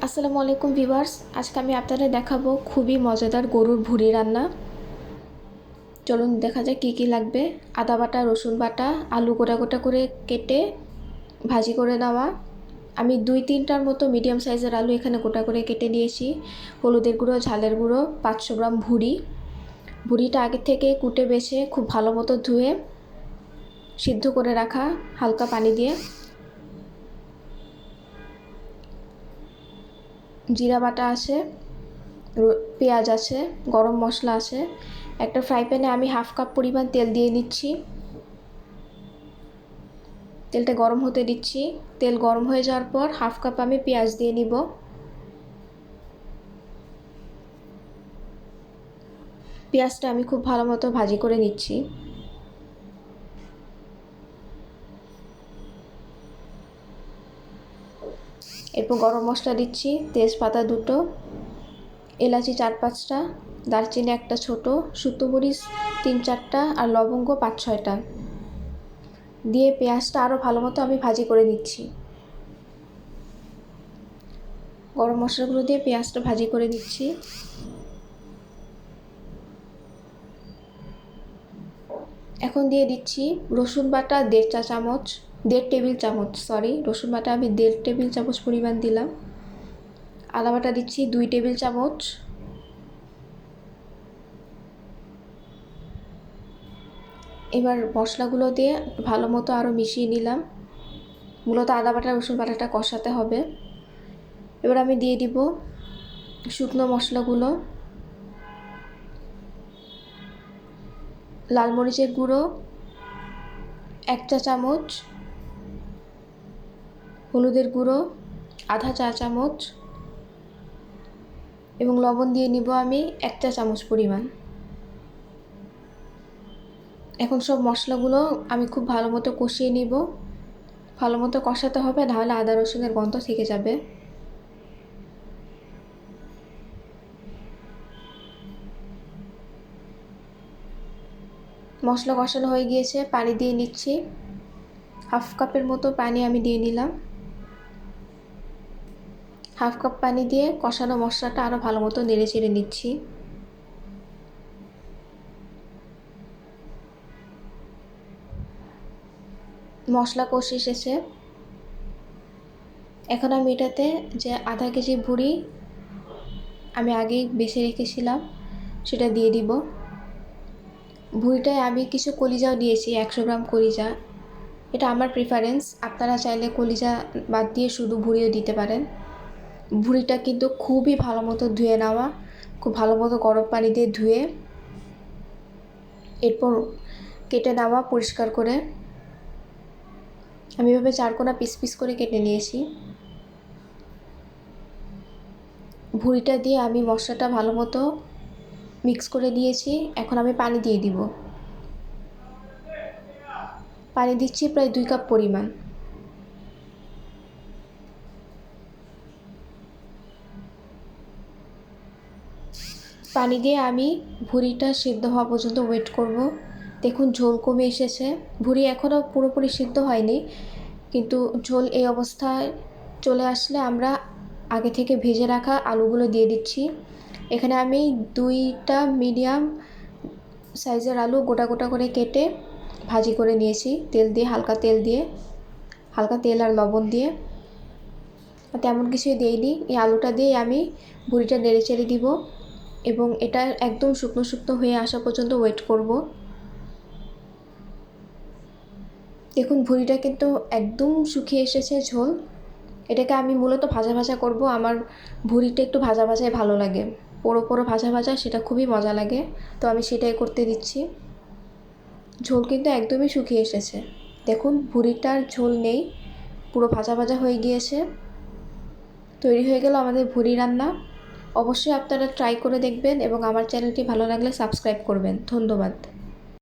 আসসালামু আলাইকুম ভিউয়ার্স, আজকে আমি আপনাদের দেখাবো খুবই মজাদার গরুর ভুঁড়ি রান্না। চলুন দেখা যাক কী কী লাগবে। আদা বাটা, রসুন বাটা, আলু গোটা গোটা করে কেটে ভাজি করে নেওয়া। আমি 2-3টার মতো মিডিয়াম সাইজের আলু এখানে গোটা করে কেটে নিয়েছি। হলুদের গুঁড়ো, ঝালের গুঁড়ো, 500 গ্রাম ভুঁড়িটা আগে থেকে কুটে বেছে খুব ভালো মতো ধুয়ে সিদ্ধ করে রাখা হালকা পানি দিয়ে। জিরা বাটা আছে, পেঁয়াজ আছে, গরম মশলা আছে। একটা ফ্রাই প্যানে আমি 1/2 কাপ পরিমাণ তেল দিয়ে নিচ্ছি। তেলটা গরম হতে দিচ্ছি। তেল গরম হয়ে যাওয়ার পর 1/2 কাপ আমি পেঁয়াজ দিয়ে নিব। পেঁয়াজটা আমি খুব ভালো মতো ভাজি করে নিচ্ছি। এরপর গরম মশলা দিচ্ছি, তেজপাতা 2টো, এলাচি 4-5টা, দারচিনি একটা ছোট, শুকনো মরিচ 3-4টা আর লবঙ্গ 5-6টা দিয়ে পেঁয়াজটা আরও ভালো মতো আমি ভাজি করে নিচ্ছি। গরম মশলাগুলো দিয়ে পেঁয়াজটা ভাজি করে নিচ্ছি। এখন দিয়ে দিচ্ছি রসুন বাটা 1.5 টেবিল চামচ, রসুন বাটা আমি 1.5 টেবিল চামচ পরিমাণ দিলাম। আদা বাটা দিচ্ছি 2 টেবিল চামচ। এবার মশলাগুলো দিয়ে ভালো মতো আরও মিশিয়ে নিলাম। মূলত আদা বাটা রসুন বাটাটা কষাতে হবে। এবার আমি দিয়ে দিব শুকনো মশলাগুলো। লাল মরিচের গুঁড়ো 1 চা চামচ, হলুদের গুঁড়ো 1/2 চা চামচ এবং লবণ দিয়ে নিব আমি 1 চা চামচ পরিমাণ। এখন সব মশলাগুলো আমি খুব ভালো মতো কষিয়ে নিব। ভালো মতো কষাতে হবে, নাহলে আদা রসুনের গন্ধ থেকে যাবে। মশলা কষানো হয়ে গিয়েছে, পানি দিয়ে নিচ্ছি। 1/2 কাপের মতো পানি আমি দিয়ে নিলাম। 1/2 কাপ পানি দিয়ে কষানো মশলাটা আরও ভালো মতো নেড়ে চেড়ে নিচ্ছি। মশলা কষে এসেছে। এখন আমি এটাতে যে আধা কেজি ভুঁড়ি আমি আগেই বেছে রেখেছিলাম সেটা দিয়ে দিব। ভুঁড়িটায় আমি কিছু কলিজাও দিয়েছি, 100 গ্রাম কলিজা। এটা আমার প্রেফারেন্স, আপনারা চাইলে কলিজা বাদ দিয়ে শুধু ভুঁড়িও দিতে পারেন। ভুঁড়িটা কিন্তু খুবই ভালো মতো ধুয়ে নেওয়া, খুব ভালো মতো গরম পানি দিয়ে ধুয়ে এরপর কেটে নেওয়া পরিষ্কার করে। আমি এভাবে 4 কোনা পিস পিস করে কেটে নিয়েছি। ভুঁড়িটা দিয়ে আমি মশলাটা ভালো মতো মিক্স করে দিয়েছি। এখন আমি পানি দিয়ে দিব। পানি দিচ্ছি প্রায় 2 কাপ পরিমাণ। পানি দিয়ে আমি ভুঁড়িটা সিদ্ধ হওয়া পর্যন্ত ওয়েট করব। দেখুন ঝোল কমে এসেছে। ভুঁড়ি এখনও পুরোপুরি সিদ্ধ হয়নি, কিন্তু ঝোল এই অবস্থায় চলে আসলে আমরা আগে থেকে ভেজে রাখা আলুগুলো দিয়ে দিচ্ছি। এখানে আমি 2টা মিডিয়াম সাইজের আলু গোটা গোটা করে কেটে ভাজি করে নিয়েছি তেল দিয়ে, হালকা তেল আর লবণ দিয়ে। তেমন কিছুই দিইনি। এই আলুটা দিয়ে আমি ভুঁড়িটা নেড়ে চেড়ে দিব এবং এটা একদম শুকনো শুকনো হয়ে আসা পর্যন্ত ওয়েট করব। দেখুন ভুঁড়িটা কিন্তু একদম শুকিয়ে এসেছে ঝোল। এটাকে আমি মূলত ভাজা ভাজা করব। আমার ভুঁড়িটা একটু ভাজা ভাজাই ভালো লাগে, পোড়ো পোড়ো ভাজা ভাজা, সেটা খুবই মজা লাগে। তো আমি সেটাই করতে দিচ্ছি। ঝোল কিন্তু একদমই শুকিয়ে এসেছে। দেখুন ভুঁড়িটার ঝোল নেই, পুরো ভাজা ভাজা হয়ে গিয়েছে। তৈরি হয়ে গেল আমাদের ভুঁড়ি রান্না। অবশ্যই আপনারা ট্রাই করে দেখবেন এবং আমার চ্যানেলটি ভালো লাগলে সাবস্ক্রাইব করবেন। ধন্যবাদ।